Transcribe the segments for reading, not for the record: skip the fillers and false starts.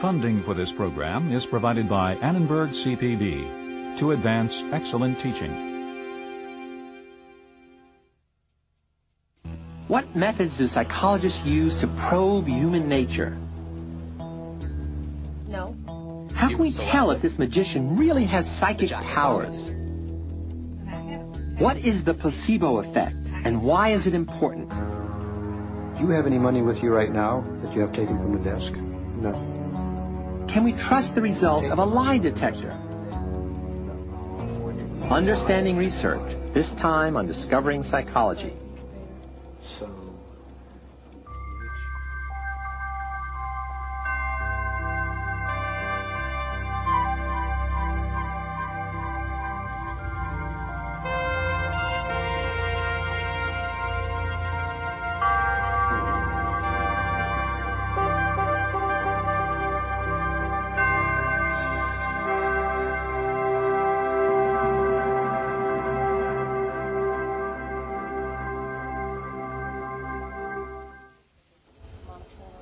Funding for this program is provided by Annenberg CPB to advance excellent teaching. What methods do psychologists use to probe human nature? No. How can we tell if this magician really has psychic powers? What is the placebo effect, and why is it important? Do you have any money with you right now that you have taken from the desk? No. Can we trust the results of a lie detector? Understanding Research, this time on Discovering Psychology.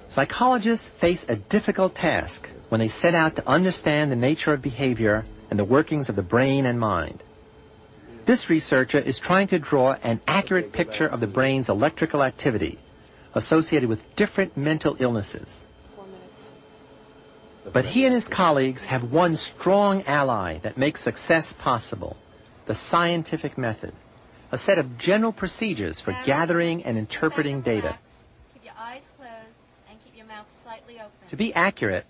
Psychologists face a difficult task when they set out to understand the nature of behavior and the workings of the brain and mind. This researcher is trying to draw an accurate picture of the brain's electrical activity associated with different mental illnesses. But he and his colleagues have one strong ally that makes success possible: the scientific method, a set of general procedures for gathering and interpreting data. To be accurate,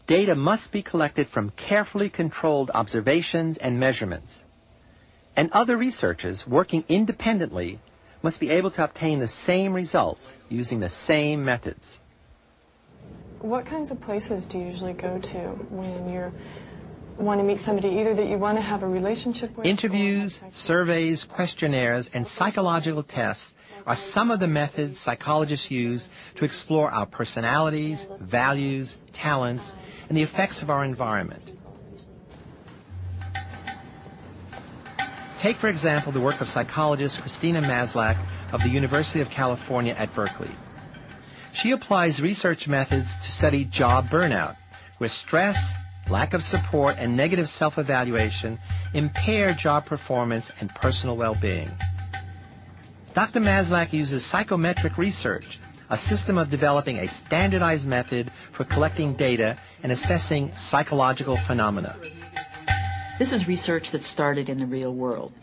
data must be collected from carefully controlled observations and measurements. And other researchers working independently must be able to obtain the same results using the same methods. What kinds of places do you usually go to when you want to meet somebody either that you want to have a relationship with? Interviews, surveys, questionnaires, and psychological tests are some of the methods psychologists use to explore our personalities, values, talents, and the effects of our environment. Take, for example, the work of psychologist Christina Maslach of the University of California at Berkeley. She applies research methods to study job burnout, where stress, lack of support, and negative self-evaluation impair job performance and personal well-being. Dr. Maslach uses psychometric research, a system of developing a standardized method for collecting data and assessing psychological phenomena. This is research that started in the real world.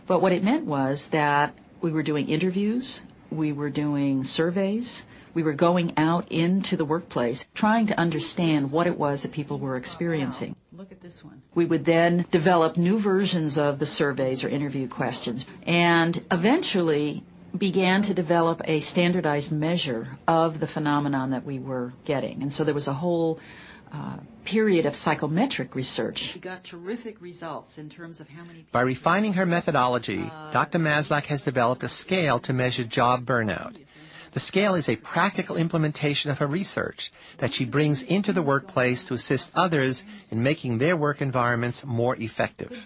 But what it meant was that we were doing interviews, we were doing surveys, we were going out into the workplace, trying to understand what it was that people were experiencing. Look at this one. We would then develop new versions of the surveys or interview questions, and eventually began to develop a standardized measure of the phenomenon that we were getting. And so there was a whole period of psychometric research. We got terrific results in terms of how many people... By refining her methodology, Dr. Maslach has developed a scale to measure job burnout. The scale is a practical implementation of her research that she brings into the workplace to assist others in making their work environments more effective.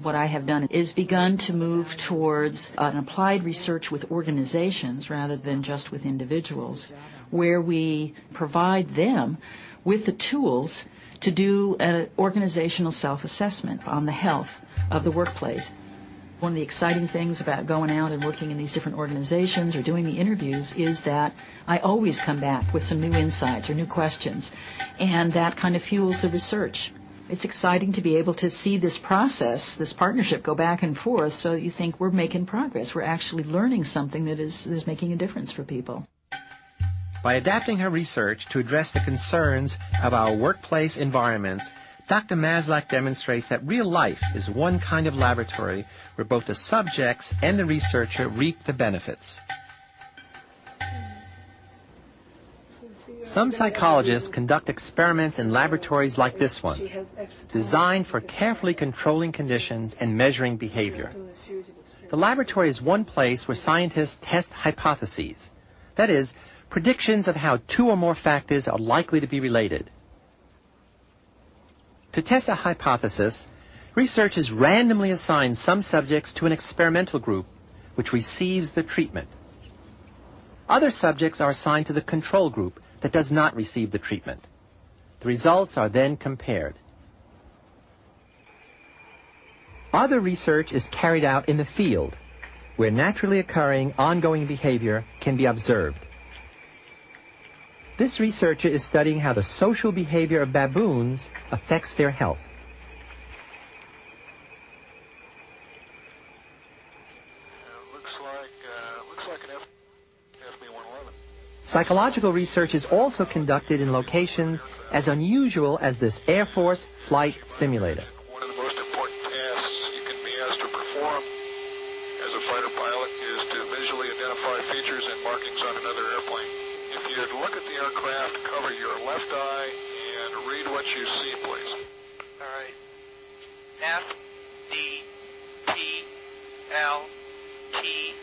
What I have done is begun to move towards an applied research with organizations rather than just with individuals, where we provide them with the tools to do an organizational self-assessment on the health of the workplace. One of the exciting things about going out and working in these different organizations or doing the interviews is that I always come back with some new insights or new questions, and that kind of fuels the research. It's exciting to be able to see this process, this partnership go back and forth, so you think we're making progress. We're actually learning something that is making a difference for people. By adapting her research to address the concerns of our workplace environments, Dr. Maslach demonstrates that real life is one kind of laboratory where both the subjects and the researcher reap the benefits. Some psychologists conduct experiments in laboratories like this one, designed for carefully controlling conditions and measuring behavior. The laboratory is one place where scientists test hypotheses, that is, predictions of how two or more factors are likely to be related. To test a hypothesis, researchers randomly assign some subjects to an experimental group which receives the treatment. Other subjects are assigned to the control group that does not receive the treatment. The results are then compared. Other research is carried out in the field, where naturally occurring ongoing behavior can be observed. This researcher is studying how the social behavior of baboons affects their health. Looks like an FB-111. Psychological research is also conducted in locations as unusual as this Air Force flight simulator. One of the most important tasks you can be asked to perform as a fighter pilot is to visually identify features and markings on another airplane. If you'd look at the aircraft, cover your left eye, and read what you see, please. All right. F, D, T, L, T.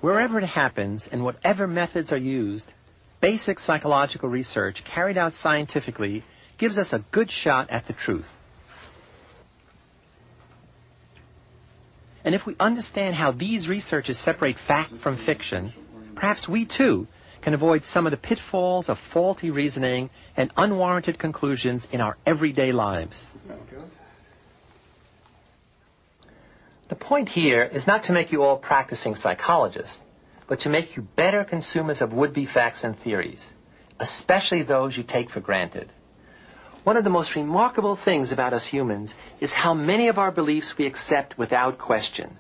Wherever it happens and whatever methods are used, basic psychological research carried out scientifically gives us a good shot at the truth. And if we understand how these researches separate fact from fiction, perhaps we too can avoid some of the pitfalls of faulty reasoning and unwarranted conclusions in our everyday lives. The point here is not to make you all practicing psychologists, but to make you better consumers of would-be facts and theories, especially those you take for granted. One of the most remarkable things about us humans is how many of our beliefs we accept without question.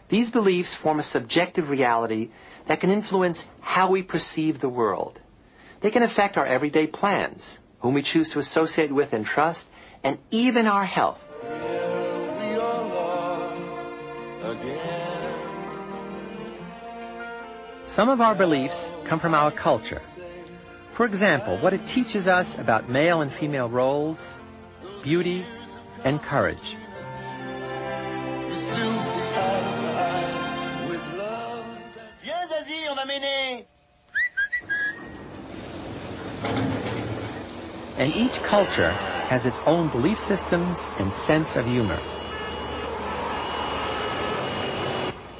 These beliefs form a subjective reality that can influence how we perceive the world. They can affect our everyday plans, whom we choose to associate with and trust, and even our health. Some of our beliefs come from our culture. For example, what it teaches us about male and female roles, beauty, and courage. And each culture has its own belief systems and sense of humor.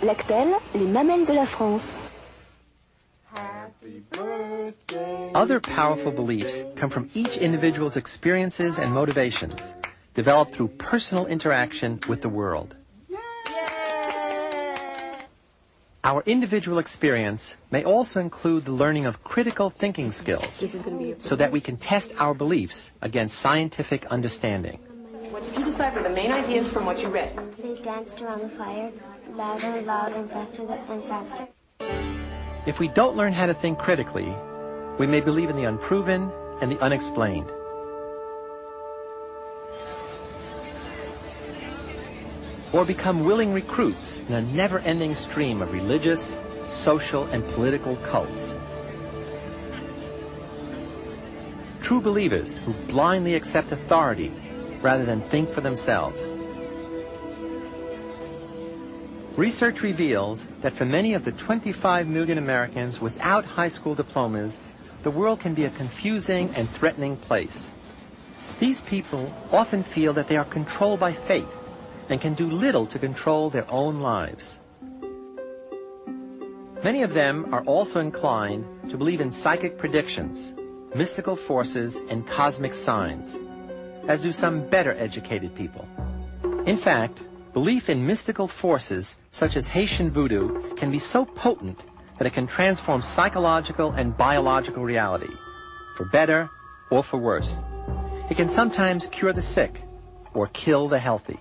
Lactel, les mamelles de la France. Other powerful beliefs come from each individual's experiences and motivations, developed through personal interaction with the world. Our individual experience may also include the learning of critical thinking skills, so that we can test our beliefs against scientific understanding. What did you decipher the main ideas from what you read? They danced around the fire, louder and louder and faster and faster. If we don't learn how to think critically, we may believe in the unproven and the unexplained. Or become willing recruits in a never-ending stream of religious, social, and political cults. True believers who blindly accept authority rather than think for themselves. Research reveals that for many of the 25 million Americans without high school diplomas, the world can be a confusing and threatening place. These people often feel that they are controlled by fate and can do little to control their own lives. Many of them are also inclined to believe in psychic predictions, mystical forces, and cosmic signs, as do some better educated people. In fact, belief in mystical forces such as Haitian voodoo can be so potent that it can transform psychological and biological reality, for better or for worse. It can sometimes cure the sick or kill the healthy.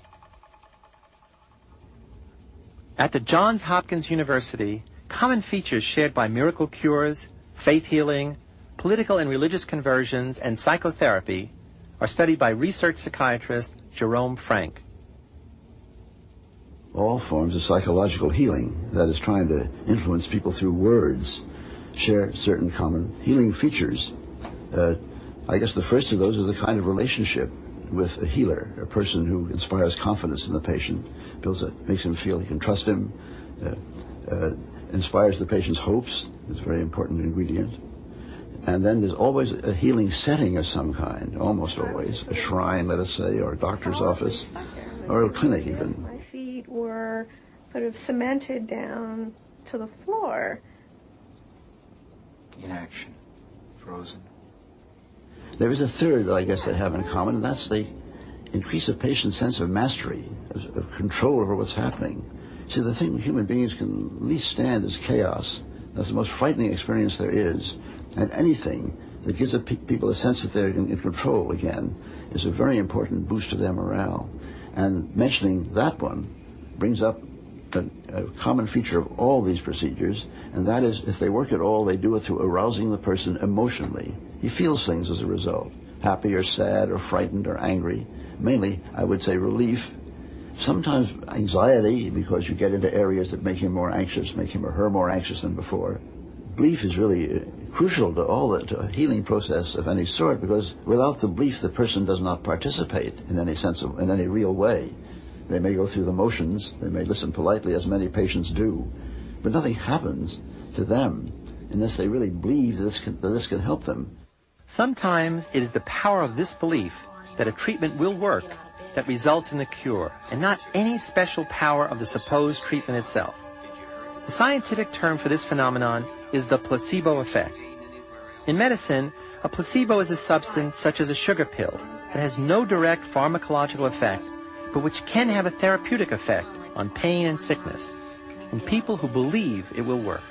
At the Johns Hopkins University, common features shared by miracle cures, faith healing, political and religious conversions, and psychotherapy are studied by research psychiatrist Jerome Frank. All forms of psychological healing, that is, trying to influence people through words, share certain common healing features. I guess the first of those is a kind of relationship with a healer, a person who inspires confidence in the patient, makes him feel he can trust him, inspires the patient's hopes. It's a very important ingredient. And then there's always a healing setting of some kind, almost always, a shrine, let us say, or a doctor's office, or a clinic even. My feet were sort of cemented down to the floor. Inaction. Frozen. There is a third that I guess they have in common, and that's they increase a patient's sense of mastery, of control over what's happening. See, the thing human beings can least stand is chaos. That's the most frightening experience there is. And anything that gives people a sense that they're in control again is a very important boost to their morale. And mentioning that one brings up a common feature of all these procedures, and that is if they work at all, they do it through arousing the person emotionally. He feels things as a result, happy or sad or frightened or angry. Mainly, I would say relief. Sometimes anxiety, because you get into areas that make him more anxious, make him or her more anxious than before. Belief is really crucial to a healing process of any sort, because without the belief, the person does not participate in any real way. They may go through the motions, they may listen politely, as many patients do, but nothing happens to them unless they really believe that this can help them. Sometimes it is the power of this belief that a treatment will work that results in the cure, and not any special power of the supposed treatment itself. The scientific term for this phenomenon is the placebo effect. In medicine, a placebo is a substance such as a sugar pill that has no direct pharmacological effect, but which can have a therapeutic effect on pain and sickness in people who believe it will work.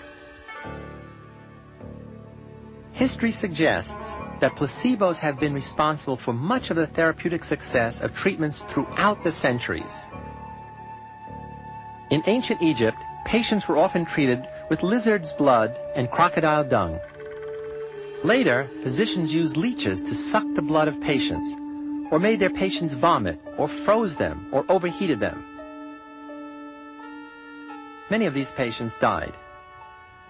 History suggests that placebos have been responsible for much of the therapeutic success of treatments throughout the centuries. In ancient Egypt, patients were often treated with lizard's blood and crocodile dung. Later, physicians used leeches to suck the blood of patients, or made their patients vomit, or froze them, or overheated them. Many of these patients died,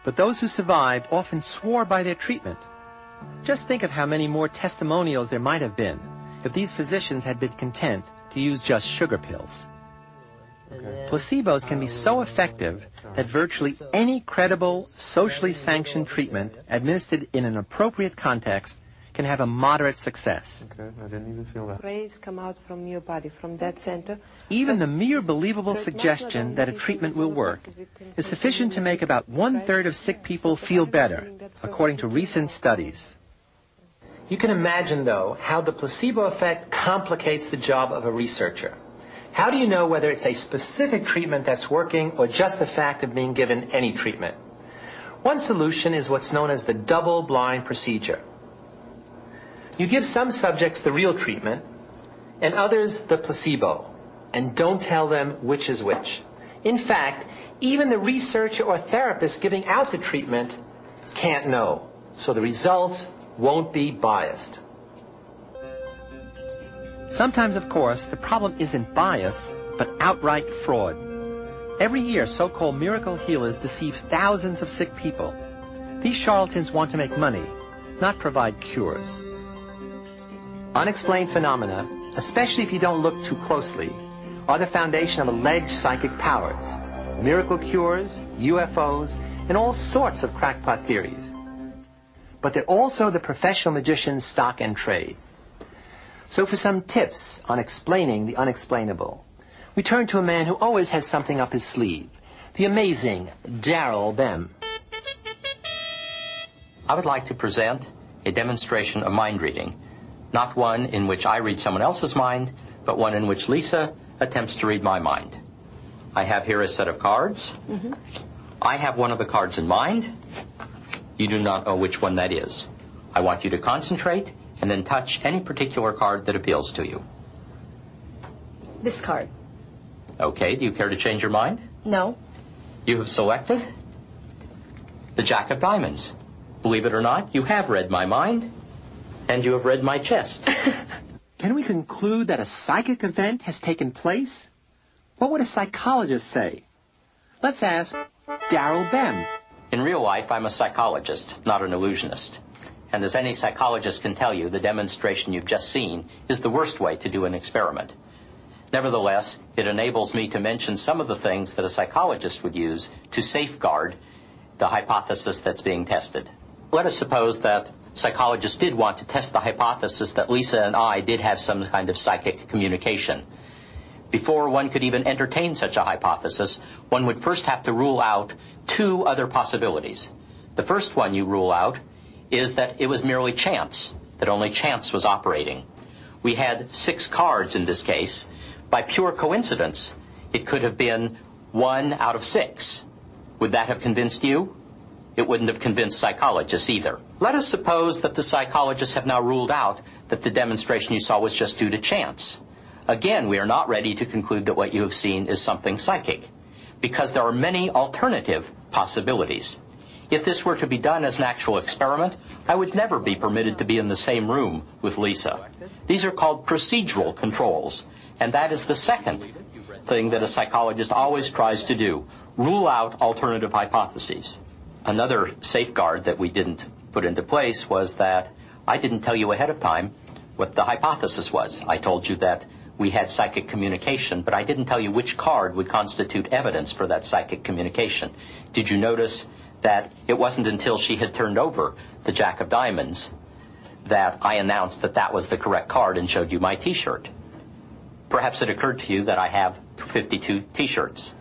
but those who survived often swore by their treatment. Just think of how many more testimonials there might have been if these physicians had been content to use just sugar pills. Placebos can be so effective that virtually any credible, socially sanctioned treatment administered in an appropriate context can have a moderate success. Okay, I didn't even feel that. Rays come out from your body, from that center. Even the mere believable suggestion that a treatment will work is sufficient to make about 1/3 of sick people feel better, according to recent studies. You can imagine, though, how the placebo effect complicates the job of a researcher. How do you know whether it's a specific treatment that's working or just the fact of being given any treatment? One solution is what's known as the double-blind procedure. You give some subjects the real treatment and others the placebo, and don't tell them which is which. In fact, even the researcher or therapist giving out the treatment can't know, so the results won't be biased. Sometimes, of course, the problem isn't bias, but outright fraud. Every year, so-called miracle healers deceive thousands of sick people. These charlatans want to make money, not provide cures. Unexplained phenomena, especially if you don't look too closely, are the foundation of alleged psychic powers, miracle cures, UFOs, and all sorts of crackpot theories. But they're also the professional magician's stock and trade. So for some tips on explaining the unexplainable, we turn to a man who always has something up his sleeve, the amazing Darrell Bem. I would like to present a demonstration of mind reading, not one in which I read someone else's mind, but one in which Lisa attempts to read my mind. I have here a set of cards. I have one of the cards in mind. You do not know which one that is. I want you to concentrate and then touch any particular card that appeals to you. This card. Okay, do you care to change your mind? No. You have selected the Jack of Diamonds. Believe it or not, you have read my mind, and you have read my chest. Can we conclude that a psychic event has taken place? What would a psychologist say? Let's ask Darrell Bem. In real life, I'm a psychologist, not an illusionist. And as any psychologist can tell you, the demonstration you've just seen is the worst way to do an experiment. Nevertheless, it enables me to mention some of the things that a psychologist would use to safeguard the hypothesis that's being tested. Let us suppose that psychologists did want to test the hypothesis that Lisa and I did have some kind of psychic communication. Before one could even entertain such a hypothesis, one would first have to rule out two other possibilities. The first one you rule out is that it was merely chance, that only chance was operating. We had 6 cards in this case. By pure coincidence, it could have been 1 out of 6. Would that have convinced you? It wouldn't have convinced psychologists either. Let us suppose that the psychologists have now ruled out that the demonstration you saw was just due to chance. Again, we are not ready to conclude that what you have seen is something psychic, because there are many alternative possibilities. If this were to be done as an actual experiment, I would never be permitted to be in the same room with Lisa. These are called procedural controls, and that is the second thing that a psychologist always tries to do, rule out alternative hypotheses. Another safeguard that we didn't put into place was that I didn't tell you ahead of time what the hypothesis was. I told you that we had psychic communication, but I didn't tell you which card would constitute evidence for that psychic communication. Did you notice that it wasn't until she had turned over the Jack of Diamonds that I announced that that was the correct card and showed you my T-shirt? Perhaps it occurred to you that I have 52 T-shirts.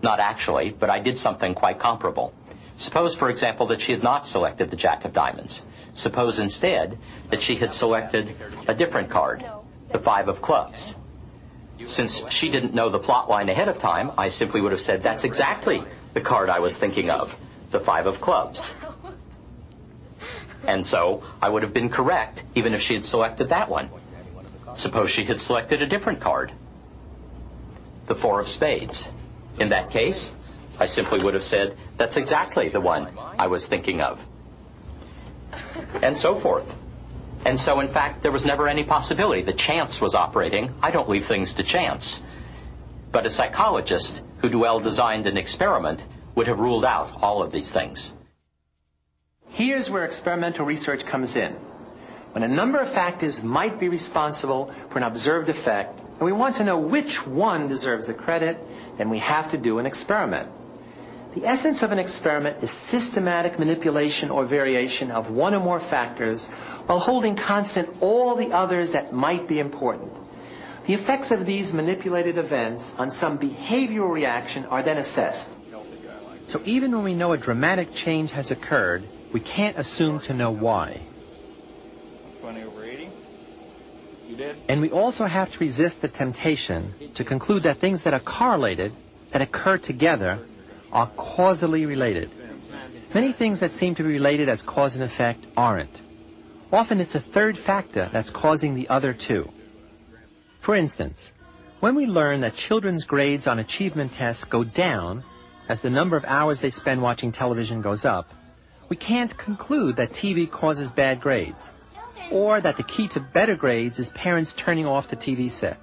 Not actually, but I did something quite comparable. Suppose, for example, that she had not selected the Jack of Diamonds. Suppose instead that she had selected a different card, the 5 of Clubs. Since she didn't know the plot line ahead of time, I simply would have said, that's exactly the card I was thinking of, the 5 of Clubs. And so I would have been correct even if she had selected that one. Suppose she had selected a different card, the 4 of Spades. In that case, I simply would have said, that's exactly the one I was thinking of. And so forth. And so, in fact, there was never any possibility. The chance was operating. I don't leave things to chance. But a psychologist who well designed an experiment would have ruled out all of these things. Here's where experimental research comes in. When a number of factors might be responsible for an observed effect, and we want to know which one deserves the credit, then we have to do an experiment. The essence of an experiment is systematic manipulation or variation of one or more factors while holding constant all the others that might be important. The effects of these manipulated events on some behavioral reaction are then assessed. So even when we know a dramatic change has occurred, we can't assume to know why. 20 over 80. You did? And we also have to resist the temptation to conclude that things that are correlated, that occur together, are causally related. Many things that seem to be related as cause and effect aren't. Often it's a third factor that's causing the other two. For instance, when we learn that children's grades on achievement tests go down as the number of hours they spend watching television goes up, we can't conclude that TV causes bad grades, or that the key to better grades is parents turning off the TV set.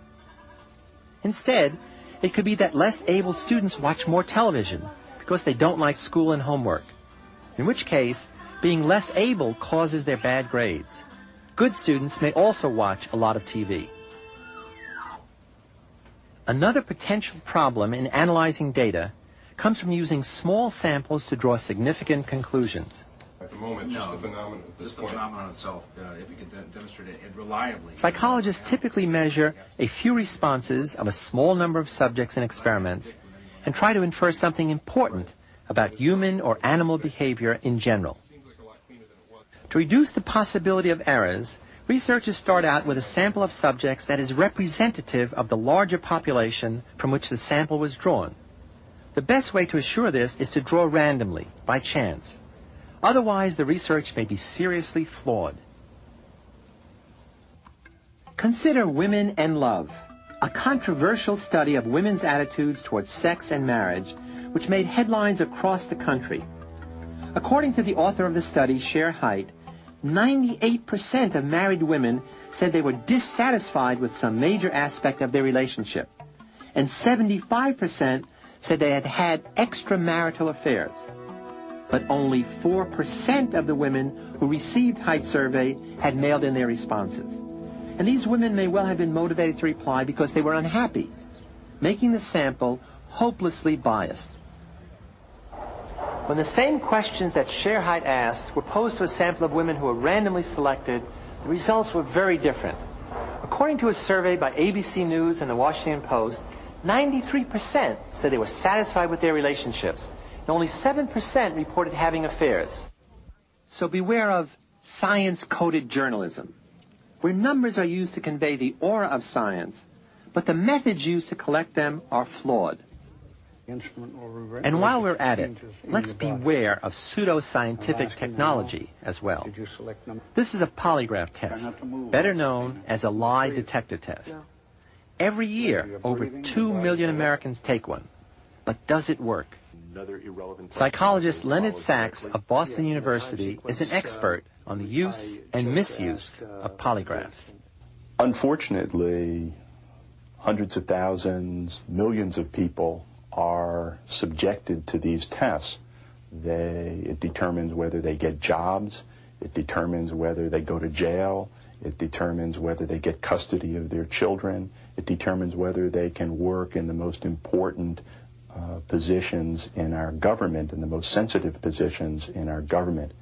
Instead, it could be that less able students watch more television because they don't like school and homework, in which case, being less able causes their bad grades. Good students may also watch a lot of TV. Another potential problem in analyzing data comes from using small samples to draw significant conclusions. At the moment, just the phenomenon. Just the phenomenon itself, if you can demonstrate it reliably. Psychologists typically measure a few responses of a small number of subjects in experiments and try to infer something important about human or animal behavior in general. To reduce the possibility of errors, researchers start out with a sample of subjects that is representative of the larger population from which the sample was drawn. The best way to assure this is to draw randomly, by chance. Otherwise, the research may be seriously flawed. Consider Women and Love, a controversial study of women's attitudes towards sex and marriage, which made headlines across the country. According to the author of the study, Cher Haidt, 98% of married women said they were dissatisfied with some major aspect of their relationship, and 75% said they had had extramarital affairs. But only 4% of the women who received Haidt's survey had mailed in their responses. And these women may well have been motivated to reply because they were unhappy, making the sample hopelessly biased. When the same questions that Cher Haidt asked were posed to a sample of women who were randomly selected, the results were very different. According to a survey by ABC News and the Washington Post, 93% said they were satisfied with their relationships, and only 7% reported having affairs. So beware of science-coded journalism, where numbers are used to convey the aura of science, but the methods used to collect them are flawed. And while we're at it, let's beware of pseudo-scientific technology as well. This is a polygraph test, better known as a lie detector test. Every year, over 2 million Americans take one. But does it work? Psychologist Leonard Sachs of Boston University is an expert on the use and misuse of polygraphs. Unfortunately, hundreds of thousands, millions of people are subjected to these tests. It determines whether they get jobs, it determines whether they go to jail, it determines whether they get custody of their children, it determines whether they can work in the most important positions in our government, in the most sensitive positions in our government.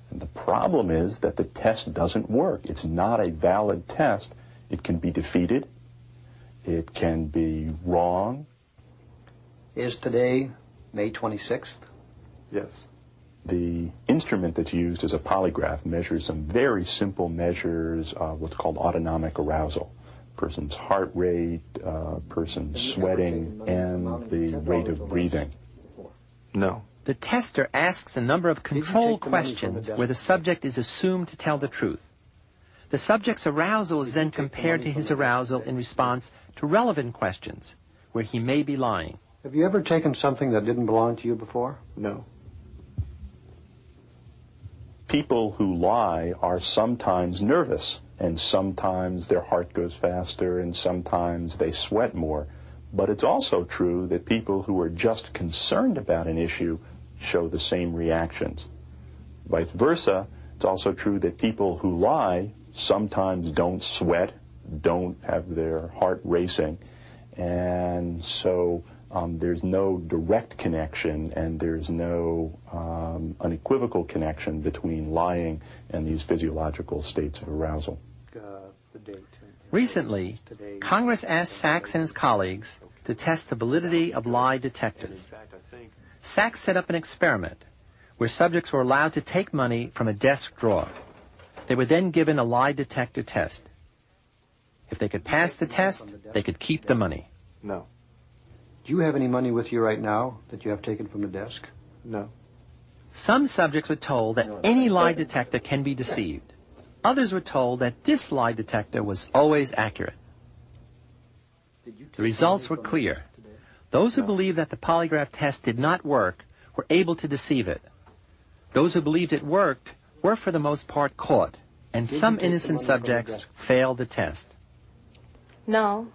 And the problem is that the test doesn't work. It's not a valid test. It can be defeated. It can be wrong. Is today May 26th? Yes. The instrument that's used as a polygraph measures some very simple measures of what's called autonomic arousal. Person's heart rate, person's sweating, and the rate of breathing. No. The tester asks a number of control questions where the subject is assumed to tell the truth. The subject's arousal is then compared to his arousal in response to relevant questions where he may be lying. Have you ever taken something that didn't belong to you before? No. People who lie are sometimes nervous, and sometimes their heart goes faster, and sometimes they sweat more. But it's also true that people who are just concerned about an issue show the same reactions. Vice versa, it's also true that people who lie sometimes don't sweat, don't have their heart racing, and so there's no direct connection and there's no unequivocal connection between lying and these physiological states of arousal. Recently, Congress asked Sachs and his colleagues to test the validity of lie detectors. Sachs set up an experiment where subjects were allowed to take money from a desk drawer. They were then given a lie detector test. If they could pass the test, they could keep the money. No. Do you have any money with you right now that you have taken from the desk? No. Some subjects were told that any lie detector can be deceived. Others were told that this lie detector was always accurate. The results were clear. Those who believed that the polygraph test did not work were able to deceive it. Those who believed it worked were for the most part caught, and some innocent subjects failed the test. No.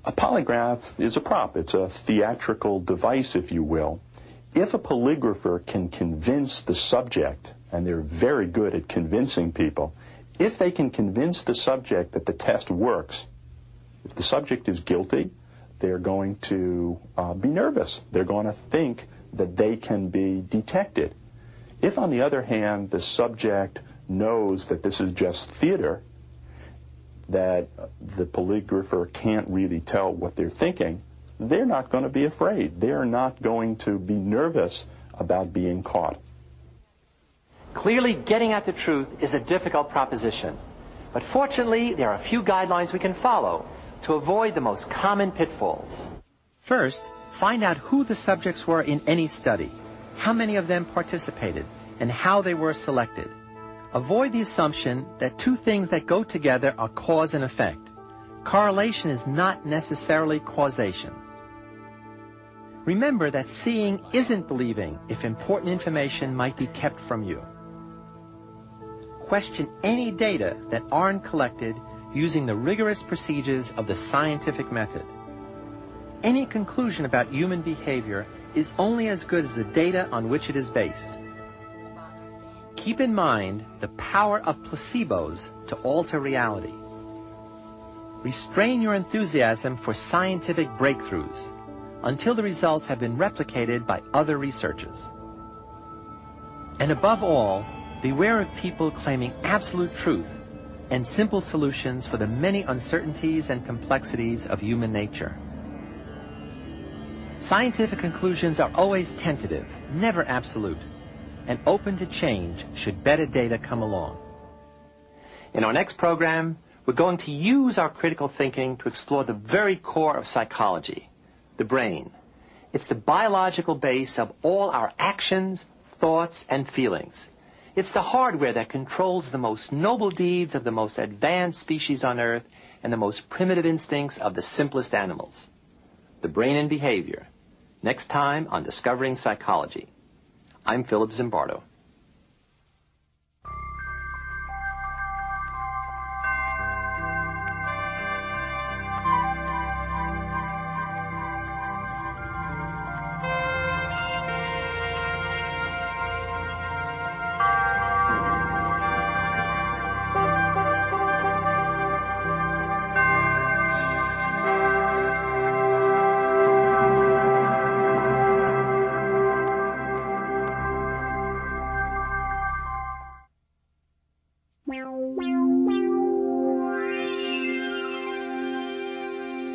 A polygraph is a prop. It's a theatrical device, if you will. If a polygrapher can convince the subject, and they're very good at convincing people, if they can convince the subject that the test works, if the subject is guilty, they're going to be nervous. They're going to think that they can be detected. If, on the other hand, the subject knows that this is just theater, that the polygrapher can't really tell what they're thinking, they're not going to be afraid. They're not going to be nervous about being caught. Clearly, getting at the truth is a difficult proposition. But fortunately, there are a few guidelines we can follow to avoid the most common pitfalls. First, find out who the subjects were in any study, how many of them participated, and how they were selected. Avoid the assumption that two things that go together are cause and effect. Correlation is not necessarily causation. Remember that seeing isn't believing if important information might be kept from you. Question any data that aren't collected using the rigorous procedures of the scientific method. Any conclusion about human behavior is only as good as the data on which it is based. Keep in mind the power of placebos to alter reality. Restrain your enthusiasm for scientific breakthroughs until the results have been replicated by other researchers. And above all, beware of people claiming absolute truth and simple solutions for the many uncertainties and complexities of human nature. Scientific conclusions are always tentative, never absolute, and open to change should better data come along. In our next program, we're going to use our critical thinking to explore the very core of psychology, the brain. It's the biological base of all our actions, thoughts, and feelings. It's the hardware that controls the most noble deeds of the most advanced species on Earth and the most primitive instincts of the simplest animals. The brain and behavior. Next time on Discovering Psychology. I'm Philip Zimbardo.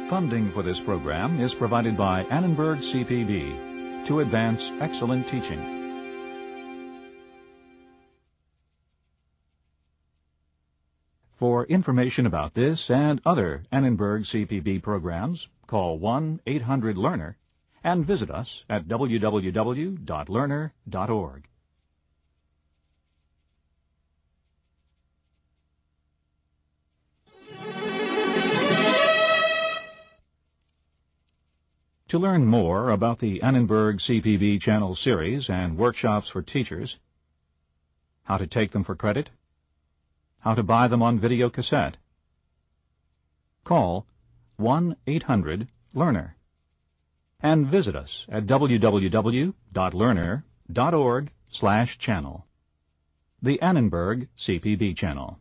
Funding for this program is provided by Annenberg CPB to advance excellent teaching. For information about this and other Annenberg CPB programs, call 1-800-LEARNER and visit us at www.learner.org. To learn more about the Annenberg CPB Channel series and workshops for teachers, how to take them for credit, how to buy them on video cassette, call 1-800-LEARNER and visit us at www.learner.org/channel. The Annenberg CPB Channel.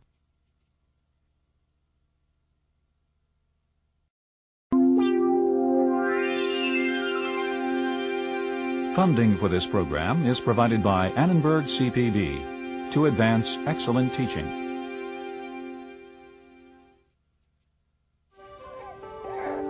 Funding for this program is provided by Annenberg CPB to advance excellent teaching.